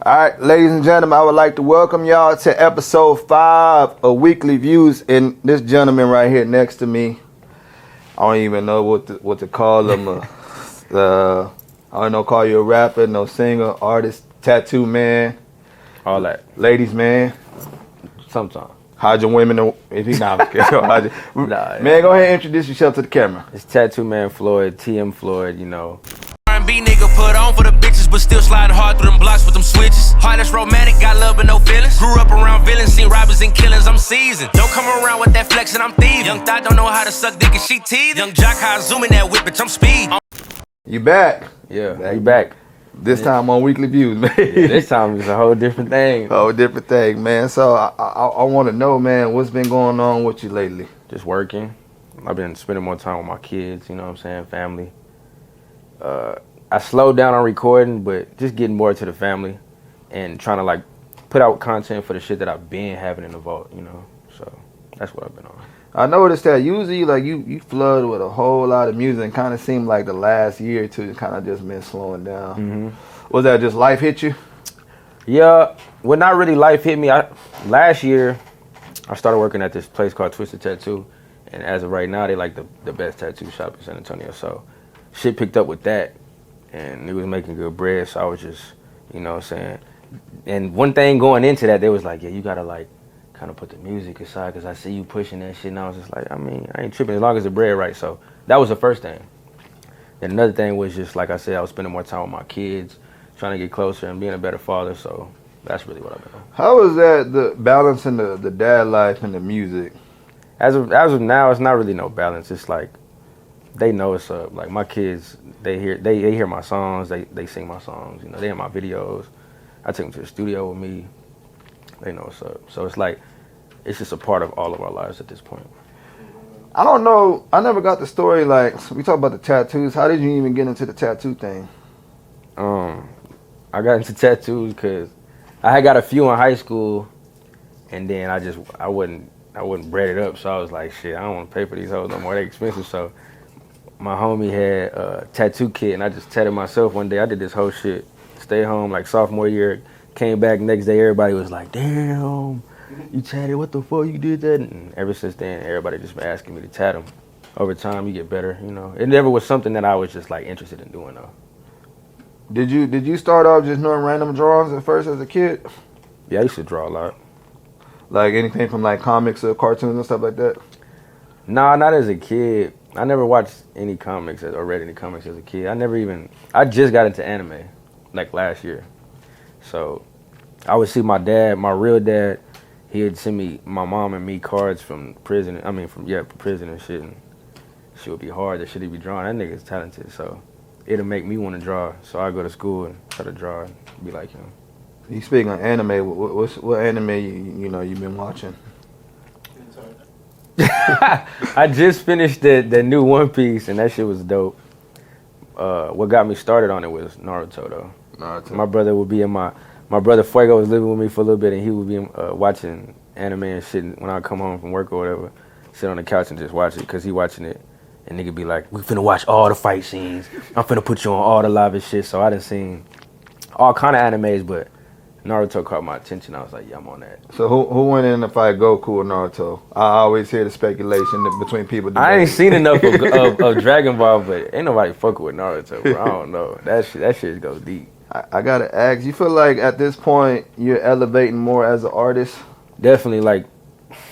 All right, ladies and gentlemen, I would like to welcome y'all to episode 5 of Weekly Views. And this gentleman right here next to me, I don't even know what to call him. I don't know, call you a rapper, no singer, artist, tattoo man, all that. Ladies man. Sometimes. Hide your women if he's not. Man, go ahead and introduce yourself to the camera. It's Tattoo Man Floyd, TM FLOYD, you know. R&B nigga put on for the bitches, but still sliding hard through them blocks with them switches. Heartless romantic, got love but no feelings. Grew up around villains, seen robbers and killings, I'm seasoned. Don't come around with that flex and I'm thieving. Young thot don't know how to suck dick and she teething. Young jock how I zoom in that whip, bitch, I'm speed. You back? Yeah, we back. This time on Weekly Views, man. Yeah, this time it's a whole different thing. Whole different thing, man. So I want to know, man, what's been going on with you lately? Just working. I've been spending more time with my kids, you know what I'm saying, family. I slowed down on recording, but just getting more to the family and trying to like put out content for the shit that I've been having in the vault, you know. So that's what I've been on. I noticed that usually like you flood with a whole lot of music, and kind of seemed like the last year or two kind of just been slowing down. Mm-hmm. Was that just life hit you? Yeah, well, not really life hit me. Last year, I started working at this place called Twisted Tattoo, and as of right now, they like the best tattoo shop in San Antonio. So shit picked up with that, and it was making good bread, so I was just, you know what I'm saying. And one thing going into that, they was like, yeah, you gotta like kind of put the music aside because I see you pushing that shit, and I was just like, I mean, I ain't tripping as long as the bread right. So that was the first thing. And another thing was just, like I said, I was spending more time with my kids, trying to get closer and being a better father, so that's really what I've been on. How was that, the balancing the dad life and the music? As of now, it's not really no balance. It's like, they know it's up. Like, my kids, they hear my songs, they sing my songs, you know, they hear my videos. I take them to the studio with me. They know what's up. So it's like, it's just a part of all of our lives at this point. I don't know. I never got the story. Like, so we talk about the tattoos. How did you even get into the tattoo thing? I got into tattoos because I had got a few in high school, and then I wouldn't bread it up. So I was like, shit, I don't want to pay for these hoes no more. They're expensive. So my homie had a tattoo kit, and I just tatted myself one day. I did this whole shit. Stay home like sophomore year. Came back next day, everybody was like, damn, you tatted, what the fuck, you did that? And ever since then, everybody just been asking me to tat them. Over time, you get better, you know. It never was something that I was just like interested in doing though. Did you start off just doing random drawings at first as a kid? Yeah, I used to draw a lot. Like anything from like comics or cartoons and stuff like that? Nah, not as a kid. I never watched any comics or read any comics as a kid. I just got into anime, like last year. So I would see my dad, my real dad, he would send me, my mom and me, cards from prison. From prison and shit. And shit would be hard. The shit he'd be drawing. That nigga's talented. So it'll make me want to draw. So I go to school and try to draw and be like him. You speaking on anime, what anime you've been watching? I just finished the new One Piece, and that shit was dope. What got me started on it was Naruto, though. Naruto. My brother would be in my brother Fuego was living with me for a little bit, and he would be watching anime and shit. And when I come home from work or whatever, sit on the couch and just watch it, because he watching it. And nigga be like, we finna watch all the fight scenes. I'm finna put you on all the live shit. So I done seen all kind of animes, but Naruto caught my attention. I was like, yeah, I'm on that. So who went in to fight Goku or Naruto? I always hear the speculation between people. I ain't seen enough of Dragon Ball, but ain't nobody fucking with Naruto, bro. I don't know. That shit goes deep. I gotta ask, you feel like at this point you're elevating more as an artist? Definitely. Like,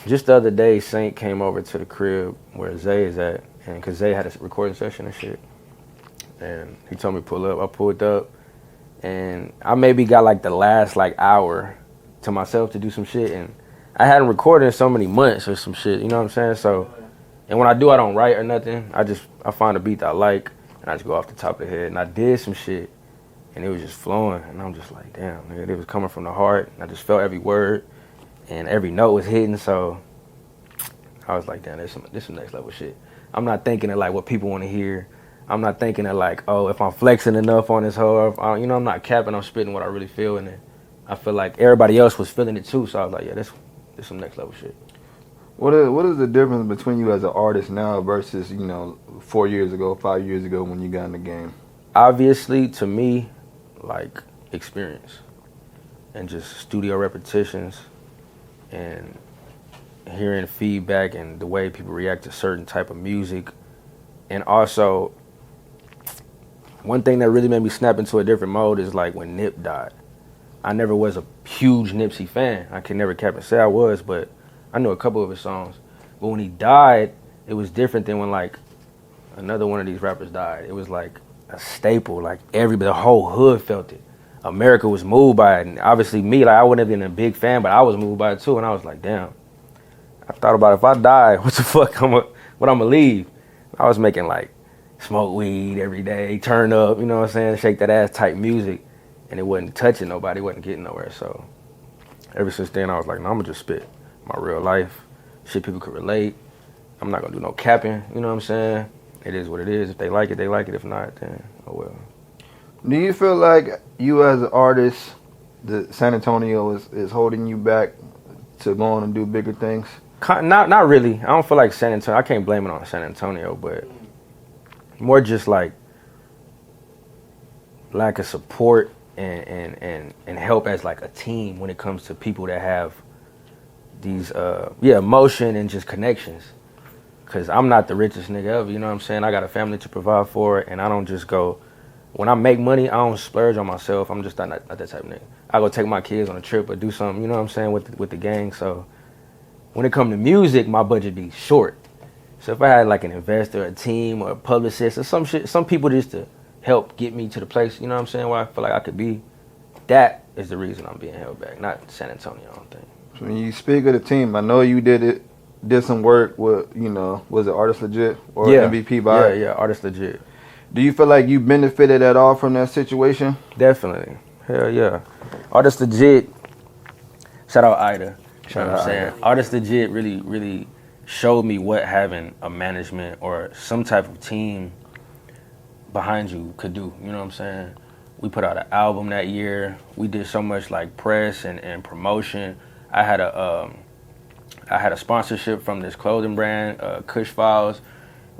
just the other day, Saint came over to the crib where Zay is at, and because Zay had a recording session and shit, and he told me to pull up. I pulled up, and I maybe got like the last like hour to myself to do some shit, and I hadn't recorded in so many months or some shit, you know what I'm saying? So, and when I do, I don't write or nothing. I find a beat that I like, and I just go off the top of the head, and I did some shit, and it was just flowing, and I'm just like, damn, nigga, it was coming from the heart, and I just felt every word, and every note was hitting, so I was like, damn, this some next level shit. I'm not thinking of like what people want to hear. I'm not thinking of like, oh, if I'm flexing enough on this hoe, I'm not capping, I'm spitting what I really feel, and I feel like everybody else was feeling it too, so I was like, yeah, this some next level shit. What is the difference between you as an artist now versus, 4 years ago, 5 years ago when you got in the game? Obviously, to me, like, experience. and just studio repetitions and hearing feedback and the way people react to certain type of music. And also, one thing that really made me snap into a different mode is like when Nip died. I never was a huge Nipsey fan. I can never cap and say I was, but I knew a couple of his songs. But when he died, it was different than when like another one of these rappers died. It was like a staple. Like the whole hood felt it. America was moved by it. And obviously me, like I wouldn't have been a big fan, but I was moved by it too. And I was like, damn. I thought about if I die, what the fuck what I'm gonna leave? I was making like smoke weed every day, turn up, you know what I'm saying, shake that ass type music, and it wasn't touching nobody, wasn't getting nowhere. So ever since then, I was like, no, I'm gonna just spit my real life, shit people could relate. I'm not gonna do no capping, you know what I'm saying? It is what it is. If they like it, they like it. If not, then oh well. Do you feel like you as an artist, the San Antonio is holding you back to go on and do bigger things? Not really. I don't feel like San Antonio. I can't blame it on San Antonio, but more just like lack of support and help as like a team when it comes to people that have these emotion and just connections. Cause I'm not the richest nigga ever, you know what I'm saying? I got a family to provide for, and I don't just go, when I make money, I don't splurge on myself. I'm just not that type of nigga. I go take my kids on a trip or do something, you know what I'm saying, with the gang. So when it comes to music, my budget be short. So if I had like an investor, a team, or a publicist, or some shit, some people just to help get me to the place, you know what I'm saying, where I feel like I could be, that is the reason I'm being held back, not San Antonio, I don't think. So when you speak of the team, I know you did some work with, you know, was it Artist Legit or MVP by? Yeah, Artist Legit. Do you feel like you benefited at all from that situation? Definitely. Hell yeah. Artist Legit, shout out Ida. You know what I'm saying? Artist Legit really, really showed me what having a management or some type of team behind you could do. You know what I'm saying? We put out an album that year. We did so much like press and promotion. I had a sponsorship from this clothing brand, Kush Files.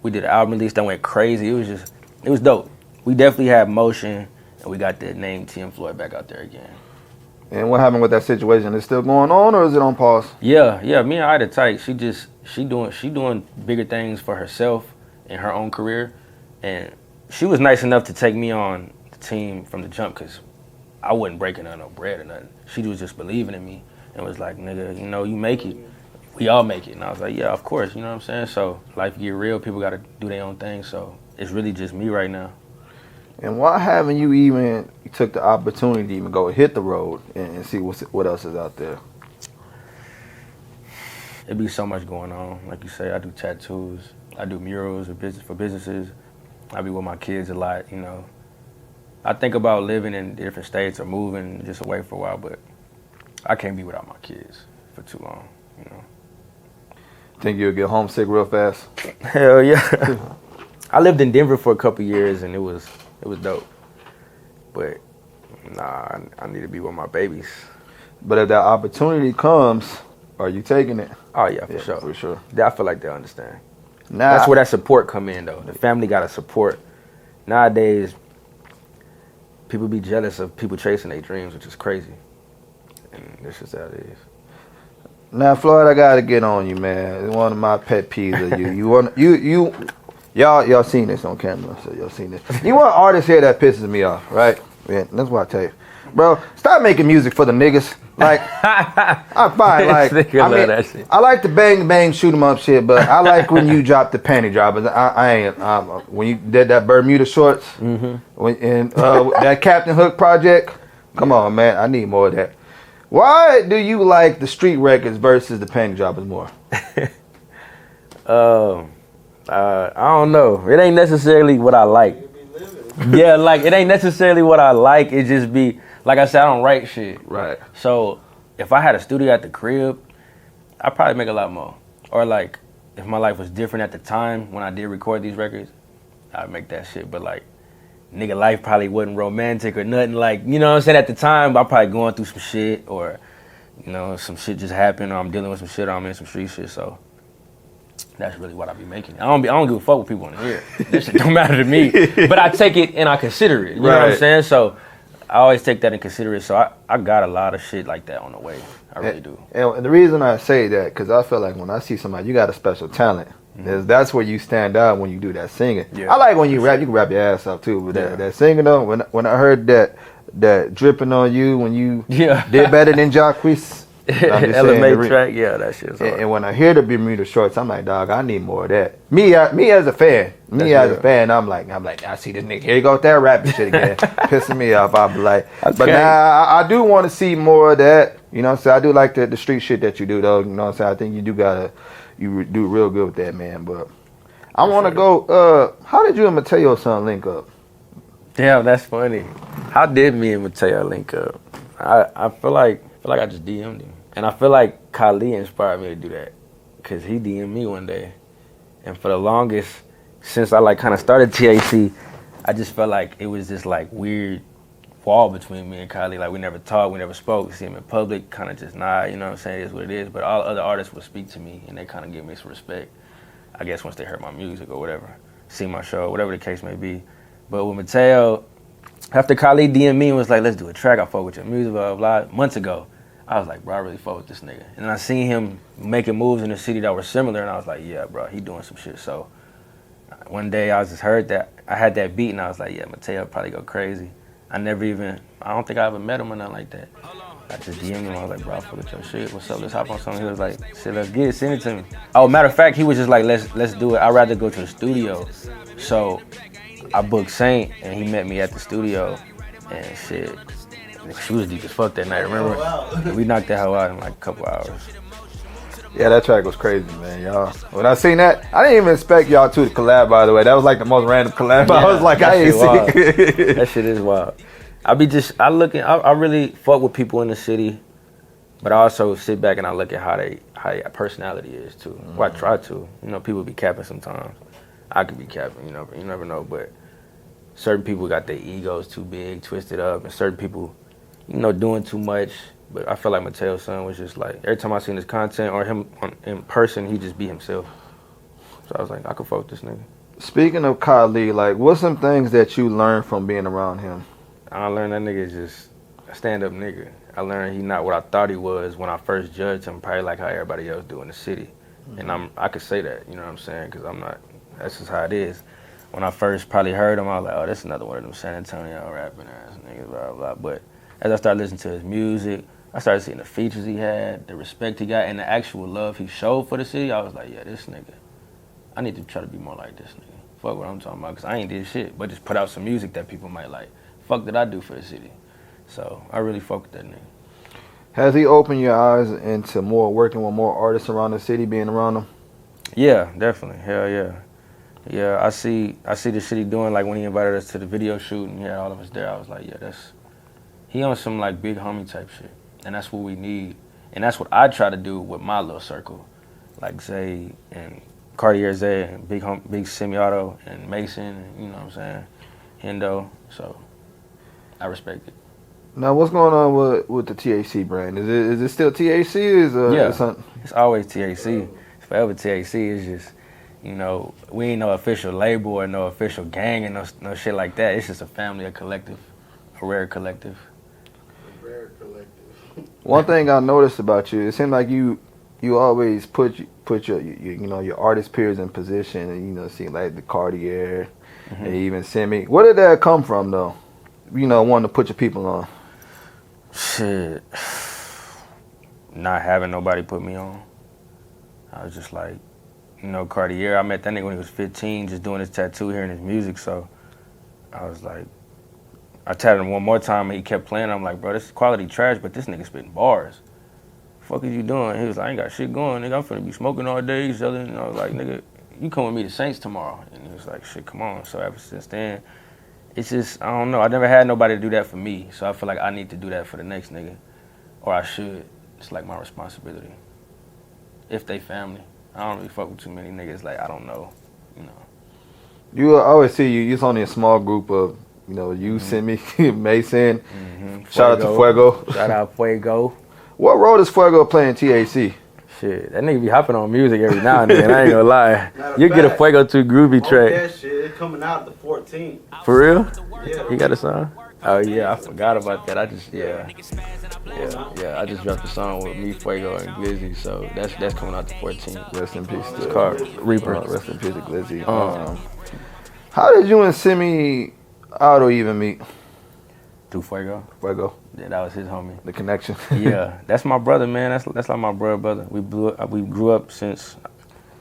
We did an album release that went crazy. It was dope. We definitely had motion, and we got the name TM FLOYD back out there again. And what happened with that situation? Is it still going on, or is it on pause? Yeah. Me and Ida tight. She doing bigger things for herself in her own career, and she was nice enough to take me on the team from the jump, because I wasn't breaking her no bread or nothing. She was just believing in me and was like, nigga, you know, you make it. We all make it. And I was like, yeah, of course, you know what I'm saying? So life get real, people got to do their own thing. So it's really just me right now. And why haven't you even took the opportunity to even go hit the road and see what else is out there? It be so much going on. Like you say, I do tattoos. I do murals for businesses. I be with my kids a lot, you know. I think about living in different states or moving just away for a while, but I can't be without my kids for too long, you know. Think you'll get homesick real fast? Hell yeah. I lived in Denver for a couple years, and it was dope. But nah, I need to be with my babies. But if that opportunity comes, are you taking it? Oh yeah, for sure. For sure. I feel like they'll understand. That's where that support come in though. The family gotta support. Nowadays, people be jealous of people chasing their dreams, which is crazy. And that's just how it is. Now, Floyd, I gotta get on you, man. It's one of my pet peeves of you. Y'all seen this on camera, so y'all seen this. You want artists here that pisses me off, right? Yeah, that's what I tell you, bro. Stop making music for the niggas. Like, I'm fine. Like, I like the bang shoot 'em up shit, but I like when you drop the panty droppers. I ain't. When you did that Bermuda shorts, that Captain Hook project. Come on, man. I need more of that. Why do you like the street records versus the panty droppers more? I don't know. It ain't necessarily what I like. Yeah, like it ain't necessarily what I like. It just be like I said, I don't write shit. Right. So if I had a studio at the crib, I'd probably make a lot more. Or like if my life was different at the time when I did record these records, I'd make that shit. But like nigga life probably wasn't romantic or nothing, like, you know what I'm saying, at the time I'm probably going through some shit, or you know, some shit just happened, or I'm dealing with some shit, or I'm in some street shit. So that's really what I be making. I don't give a fuck with people in here. That shit don't matter to me. But I take it and I consider it. You know what I'm saying? So I always take that in consideration. So I got a lot of shit like that on the way. I really do. And the reason I say that, because I feel like when I see somebody, you got a special talent. That's where you stand out when you do that singing. Yeah. I like when you rap. You can rap your ass off too, but that singing though. When I heard that dripping on you when you did better than Jacquees. LMA track, yeah, that shit's hard. And when I hear the Bermuda Shorts, I'm like, dog, I need more of that. Me as a fan, I'm like, I see this nigga. Here you go with that rapping shit again, pissing me off. I'll be like, but now I do want to see more of that. You know what I'm saying? I do like the street shit that you do though. You know what I'm saying? I think you do real good with that, man. But I want to go. How did you and Mateo Sun link up? Damn, that's funny. How did me and Mateo link up? I feel like I just DM'd him. And I feel like Kali inspired me to do that. Because he DM'd me one day. And for the longest, since I like kind of started TAC, I just felt like it was this like weird wall between me and Kali. Like we never talked, we never spoke. See him in public, kind of just nod, you know what I'm saying? It is what it is. But all other artists would speak to me and they kind of give me some respect. I guess once they heard my music or whatever, see my show, whatever the case may be. But with Mateo, after Kali DM'd me and was like, let's do a track, I fuck with your music, blah, blah, blah, months ago. I was like, bro, I really fuck with this nigga. And then I seen him making moves in the city that were similar, and I was like, yeah, bro, he doing some shit. So one day I just heard that, I had that beat, and I was like, yeah, Mateo probably go crazy. I don't think I ever met him or nothing like that. I just DM'd him, I was like, bro, I fuck with your shit. What's up, let's hop on something. He was like, shit, let's get it, send it to me. Oh, matter of fact, he was just like, let's do it. I'd rather go to the studio. So I booked Saint, and he met me at the studio, and shit. She was deep as fuck that night, remember? Oh, wow. We knocked that hell out in like a couple hours. Yeah, that track was crazy, man, y'all. When I seen that, I didn't even expect y'all two to collab, by the way. That was like the most random collab. Yeah, I was like, I ain't see. That shit is wild. I really fuck with people in the city, but I also sit back and I look at how their personality is too. Well, I try to. You know, people be capping sometimes. I could be capping, you never know, but certain people got their egos too big, twisted up, and certain people, doing too much. But I feel like Mateo Sun was just like, every time I seen his content or him in person, he just be himself. So I was like, I could fuck with this nigga. Speaking of Kali, like, what's some things that you learned from being around him? I learned that nigga is just a stand-up nigga. I learned he not what I thought he was when I first judged him, probably like how everybody else do in the city. Mm-hmm. And I could say that, you know what I'm saying? Because that's just how it is. When I first probably heard him, I was like, oh, that's another one of them San Antonio rapping ass niggas, blah, blah, blah. But as I started listening to his music, I started seeing the features he had, the respect he got, and the actual love he showed for the city. I was like, yeah, this nigga, I need to try to be more like this nigga. Fuck what I'm talking about, because I ain't did shit, but just put out some music that people might like. Fuck did I do for the city? So I really fuck with that nigga. Has he opened your eyes into working with more artists around the city, being around them? Yeah, definitely. Hell yeah. Yeah, I see the shit he doing, like when he invited us to the video shoot and he had all of us there, I was like, yeah, he on some like big homie type shit. And that's what we need. And that's what I try to do with my little circle. Like Zay and Cartier Zay and Big Semi-Auto and Mason, and, you know what I'm saying, Hendo. So I respect it. Now, what's going on with the THC brand? Is it still THC? Yeah, it's always THC. It's forever THC. It's just, we ain't no official label or no official gang and no shit like that. It's just a family, a collective, a rare collective. One thing I noticed about you, it seems like you always put your artist peers in position, and see like the Cartier, and even Semi. Where did that come from though? Wanting to put your people on. Shit, not having nobody put me on. I was just like, Cartier. I met that nigga when he was 15, just doing his tattoo, hearing his music. So I was like, I tapped him one more time and he kept playing. I'm like, bro, this is quality trash, but this nigga spitting bars. The fuck is you doing? He was like, I ain't got shit going, nigga. I'm finna be smoking all day, selling. And I was like, nigga, you come with me to Saints tomorrow. And he was like, shit, come on. So ever since then, it's just, I don't know. I never had nobody to do that for me. So I feel like I need to do that for the next nigga. Or I should. It's like my responsibility. If they family. I don't really fuck with too many niggas like I don't know, You always see you. It's only a small group of, you, Simi, Mason. Shout out to Fuego. Shout out Fuego. What role does Fuego play in THC? Shit, that nigga be hopping on music every now and then. I ain't gonna lie. You get a Fuego 2 groovy track. That shit, it's coming out the 14th. For real? Yeah. He got a song? Oh yeah, I forgot about that. I just I just dropped a song with me, Fuego, and Glizzy, so that's coming out the 14th. Rest in peace. It's called Reaper. Rest in peace to Glizzy. How did you and Simi Otto even meet? Through Fuego. Fuego. Yeah, that was his homie. The connection. Yeah, that's my brother, man. That's like my brother. We grew up since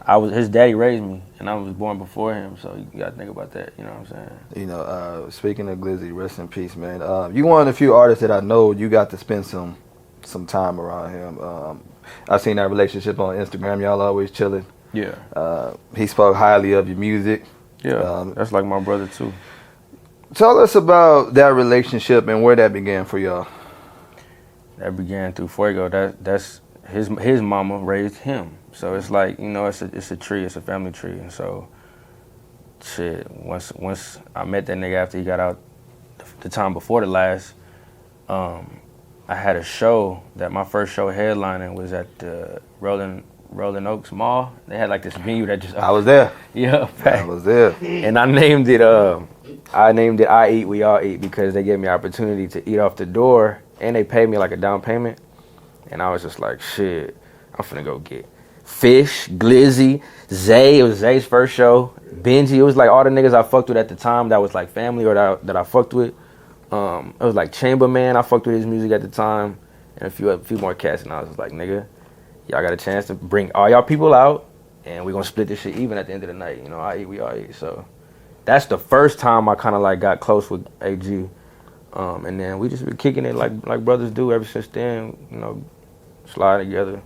his daddy raised me, and I was born before him. So you gotta think about that. You know what I'm saying? You know, speaking of Glizzy, rest in peace, man. You one of the few artists that I know you got to spend some time around him. I seen that relationship on Instagram. Y'all always chilling. Yeah. He spoke highly of your music. Yeah, that's like my brother too. Tell us about that relationship and where that began for y'all. That began through Fuego. That's his mama raised him. So it's like, you know, it's a tree, it's a family tree. And so, shit, once I met that nigga after he got out, the time before the last, I had a show that my first show headlining was at the Rolling Oaks Mall. They had like this venue that just... I was there. Yeah, I was there. And I named it I Eat, We All Eat, because they gave me opportunity to eat off the door, and they paid me like a down payment. And I was just like, shit, I'm finna go get Fish, Glizzy, Zay. It was Zay's first show. Benji. It was like all the niggas I fucked with at the time that was like family or that I fucked with. It was like Chamberman. I fucked with his music at the time, and a few more cats. And I was just like, nigga, y'all got a chance to bring all y'all people out, and we're gonna split this shit even at the end of the night. You know, I eat, we all eat. So that's the first time I kind of like got close with AG, and then we just been kicking it like brothers do ever since then. You know, slide together,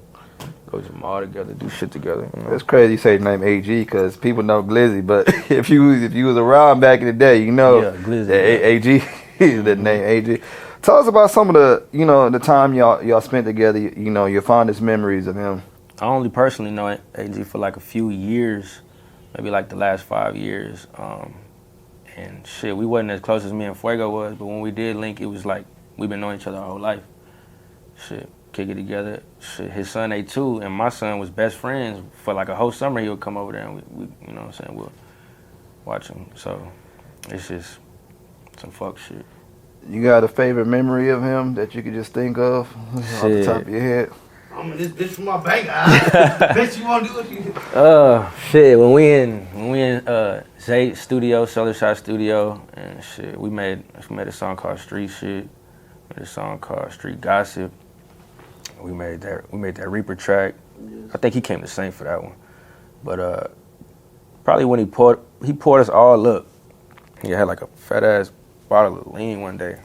go to the mall together, do shit together. You know? It's crazy you say the name AG because people know Glizzy, but if you was around back in the day, you know, Glizzy, AG is the name AG. Tell us about some of the, you know, the time y'all spent together. You know, your fondest memories of him. I only personally know AG for like a few years, maybe like the last 5 years. And shit, we wasn't as close as me and Fuego was, but when we did link, it was like we've been knowing each other our whole life. Shit, kick it together. Shit, his son A2 and my son was best friends for like a whole summer. He would come over there and we you know what I'm saying, we'll watch him. So it's just some fuck shit. You got a favorite memory of him that you could just think of off the top of your head? This from my bank. Bitch, you want to do what you Shit, when we in Zay's studio, Solar Shot Studio, and shit, we made a song called Street Shit, made a song called Street Gossip. We made that Reaper track. I think he came to sing for that one. But probably when he poured us all up. He had like a fat ass bottle of lean one day.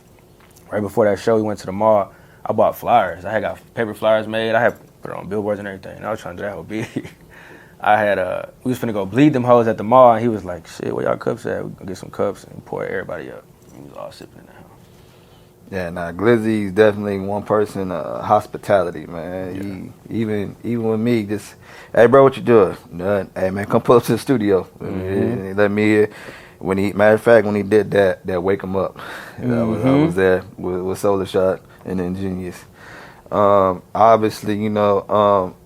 Right before that show, we went to the mall. I bought flyers. I had got paper flyers made. I had put it on billboards and everything. And I was trying to do that whole big. We was finna go bleed them hoes at the mall, and he was like, shit, where y'all cups at? We gonna get some cups and pour everybody up. We was all sipping in the house. Yeah, nah, Glizzy's definitely one person, hospitality, man. Yeah. He, even with me, just, hey, bro, what you doing? Nothing. Hey, man, come pull up to the studio. And he let me in. Matter of fact, when he did that Wake 'Em Up, I was there with Solar Shot and Ingenious. Obviously, you know,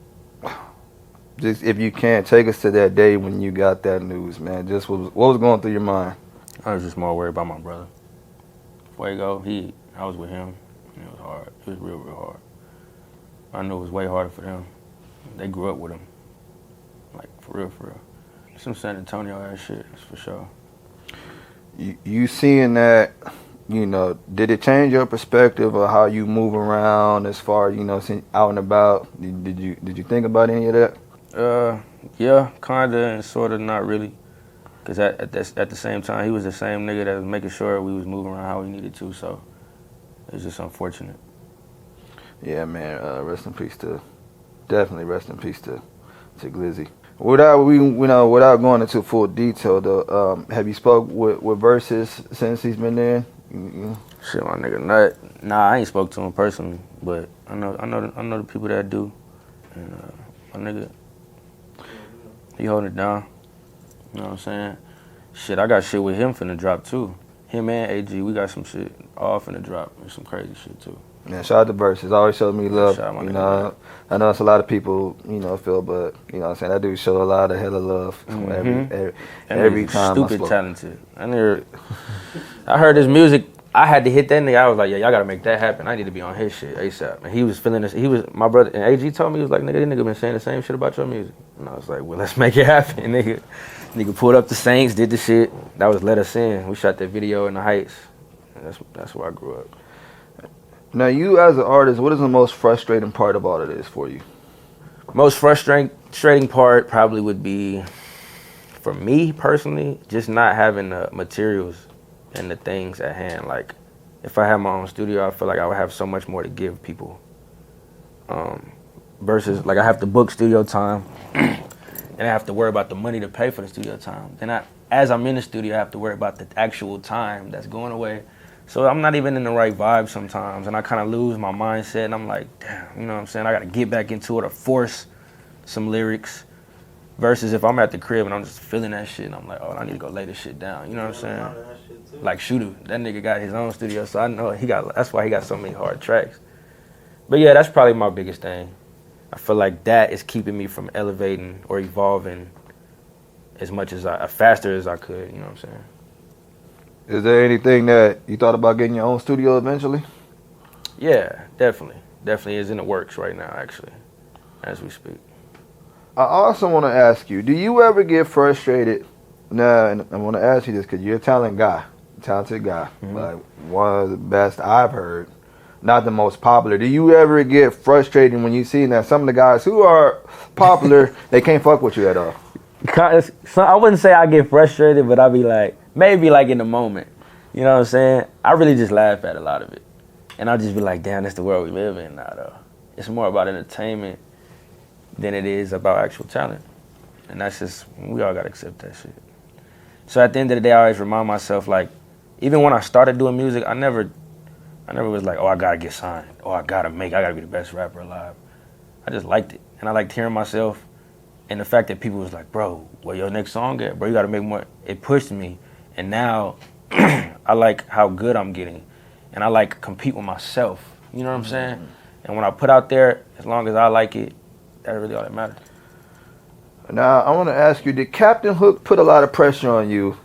just if you can't take us to that day when you got that news, man, just what was going through your mind? I was just more worried about my brother. Fuego, I was with him, and it was hard. It was real, real hard. I knew it was way harder for them. They grew up with him. Like, for real. Some San Antonio ass shit, that's for sure. You seeing that, you know, did it change your perspective of how you move around as far, you know, out and about? Did you think about any of that? Yeah, kinda and sorta, not really. Cause at the same time, he was the same nigga that was making sure we was moving around how we needed to. So it's just unfortunate. Yeah, man. Rest in peace to Glizzy. Without going into full detail though, have you spoke with Versus since he's been there? Shit, my nigga, nah, I ain't spoke to him personally, but I know the people that do, and my nigga, he holding it down. You know what I'm saying? Shit, I got shit with him finna drop too. Him and AG, we got some shit all finna drop and some crazy shit too. Yeah, shout out to Versus. Always showed me love. You know, I know it's a lot of people, you know, feel, but you know what I'm saying, that dude show a lot of hella love every time. Stupid talented. I heard his music. I had to hit that nigga. I was like, yeah, y'all gotta make that happen. I need to be on his shit ASAP. And he was feeling this. He was my brother. And AG told me, he was like, nigga, this nigga been saying the same shit about your music. And I was like, well, let's make it happen, nigga. Nigga pulled up the Saints, did the shit. That was Let Us In. We shot that video in the Heights. And that's where I grew up. Now, you as an artist, what is the most frustrating part about it is for you? Most frustrating part probably would be, for me personally, just not having the materials and the things at hand. Like, if I had my own studio, I feel like I would have so much more to give people. Versus, like, I have to book studio time, and I have to worry about the money to pay for the studio time. Then as I'm in the studio, I have to worry about the actual time that's going away. So I'm not even in the right vibe sometimes, and I kind of lose my mindset, and I'm like, damn, you know what I'm saying? I got to get back into it or force some lyrics. Versus if I'm at the crib and I'm just feeling that shit, and I'm like, oh, I need to go lay this shit down. You know what I'm saying? Like Shooter, that nigga got his own studio, so I know that's why he got so many hard tracks. But yeah, that's probably my biggest thing. I feel like that is keeping me from elevating or evolving as much as faster as I could. You know what I'm saying? Is there anything that you thought about getting your own studio eventually? Yeah, definitely. Definitely is in the works right now, actually, as we speak. I also want to ask you, do you ever get frustrated? Now, and I want to ask you this because you're a talented guy. Like one of the best I've heard. Not the most popular. Do you ever get frustrated when you see that some of the guys who are popular, they can't fuck with you at all? So I wouldn't say I get frustrated, but I'll be like, maybe like in the moment. You know what I'm saying? I really just laugh at a lot of it. And I'll just be like, damn, that's the world we live in now, though. It's more about entertainment than it is about actual talent. And that's just, we all gotta accept that shit. So at the end of the day, I always remind myself, like, even when I started doing music, I never was like, oh, I gotta get signed. Oh, I gotta be the best rapper alive. I just liked it. And I liked hearing myself. And the fact that people was like, bro, where your next song at? Bro, you gotta make more. It pushed me. And now I like how good I'm getting. And I like compete with myself. You know what I'm saying? And when I put out there, as long as I like it, that's really all that matters. Now, I want to ask you, did Captain Hook put a lot of pressure on you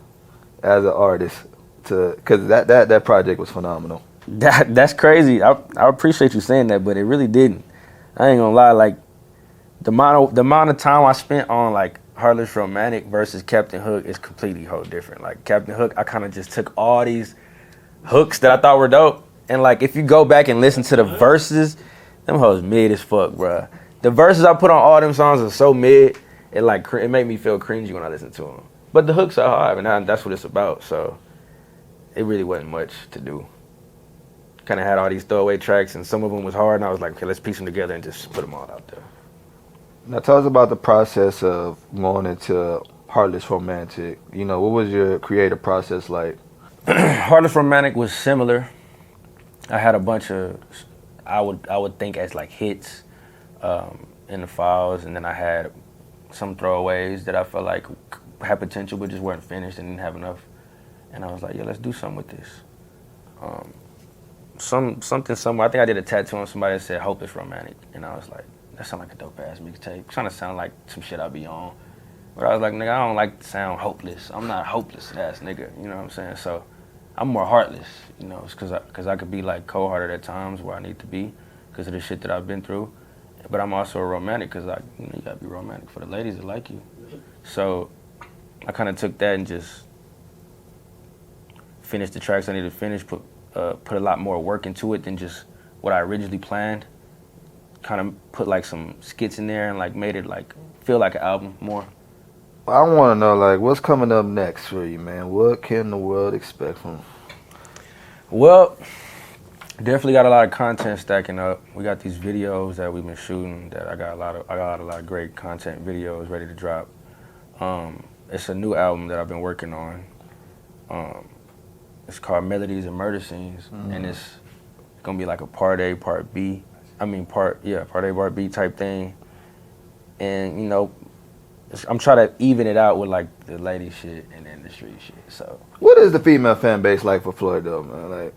as an artist? Because that project was phenomenal. That's crazy. I appreciate you saying that, but it really didn't. I ain't gonna lie. Like, the amount of time I spent on, like, Heartless Romantic versus Captain Hook is completely whole different. Like, Captain Hook, I kind of just took all these hooks that I thought were dope, and, like, if you go back and listen to the verses, them hoes mid as fuck, bruh. The verses I put on all them songs are so mid, it made me feel cringy when I listen to them. But the hooks are hard, and that's what it's about, so it really wasn't much to do. Kind of had all these throwaway tracks, and some of them was hard, and I was like, okay, let's piece them together and just put them all out there. Now, tell us about the process of going into Heartless Romantic. You know, what was your creative process like? Heartless Romantic was similar. I had a bunch of, I would think as like hits in the files, and then I had some throwaways that I felt like had potential but just weren't finished and didn't have enough. And I was like, yeah, let's do something with this. Something somewhere. I think I did a tattoo on somebody that said Hopeless Romantic, and I was like, that sound like a dope ass mixtape. Trying to sound like some shit I be on. But I was like, nigga, I don't like to sound hopeless. I'm not a hopeless ass nigga, you know what I'm saying? So I'm more heartless, you know, cause I could be like cold-hearted at times where I need to be because of the shit that I've been through. But I'm also a romantic because you gotta be romantic for the ladies that like you. So I kind of took that and just finished the tracks I needed to finish, put a lot more work into it than just what I originally planned. Kind of put like some skits in there and like made it like feel like an album more. I want to know, like, what's coming up next for you, man? What can the world expect from? Well, definitely got a lot of content stacking up. We got these videos that we've been shooting that I got a lot of great content videos ready to drop. It's a new album that I've been working on. It's called Melodies and Murder Scenes, and it's gonna be like a part A, part B. Part A, part B type thing. And, you know, I'm trying to even it out with, like, the lady shit and then the street shit, so. What is the female fan base like for Floyd, though, man? Like,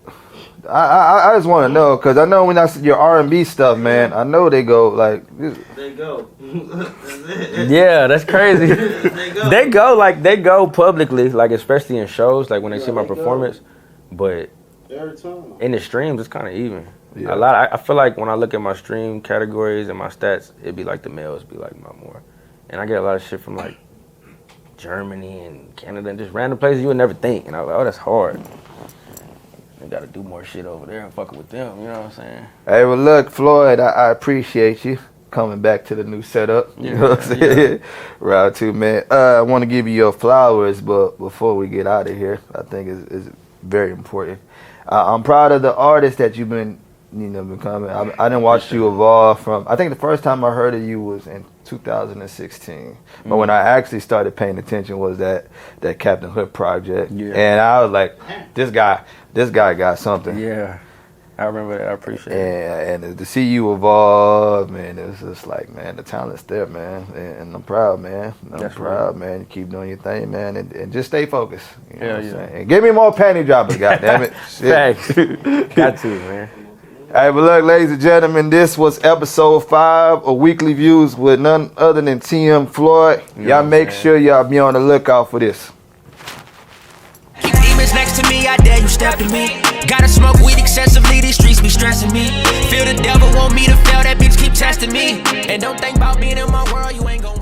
I just want to know, because I know when I see your R&B stuff, man, I know they go, like. They go. Yeah, that's crazy. They go publicly, like, especially in shows, like, when they see my performance. But Every time. In the streams, it's kind of even. Yeah. I feel like when I look at my stream categories and my stats, it'd be like the males be like my more. And I get a lot of shit from like Germany and Canada and just random places you would never think. And I was like, oh, that's hard. I gotta do more shit over there and fucking with them, you know what I'm saying? Hey, well, look, Floyd, I appreciate you coming back to the new setup. You know what I'm saying? Round 2, man. I want to give you your flowers, but before we get out of here, I think it's very important. I'm proud of the artist that you've been, becoming. I didn't watch you evolve from. I think the first time I heard of you was in 2016, but when I actually started paying attention was that Captain Hood project, and I was like, this guy got something. Yeah, I remember that. I appreciate it. And to see you evolve, man, it was just like, man, the talent's there, man, and I'm proud, man. I'm proud, man. You keep doing your thing, man, and just stay focused. You know what I'm saying? And give me more panty droppers, goddammit. Thanks. Got to, man. All right, but look, ladies and gentlemen, this was episode 5 of Weekly Views with none other than TM FLOYD. Y'all make sure y'all be on the lookout for this. Keep demons next to me, I dare you step to me. Gotta smoke weed excessively, these streets be stressing me. Feel the devil want me to fail, that bitch keep testing me. And don't think about being in my world, you ain't gon'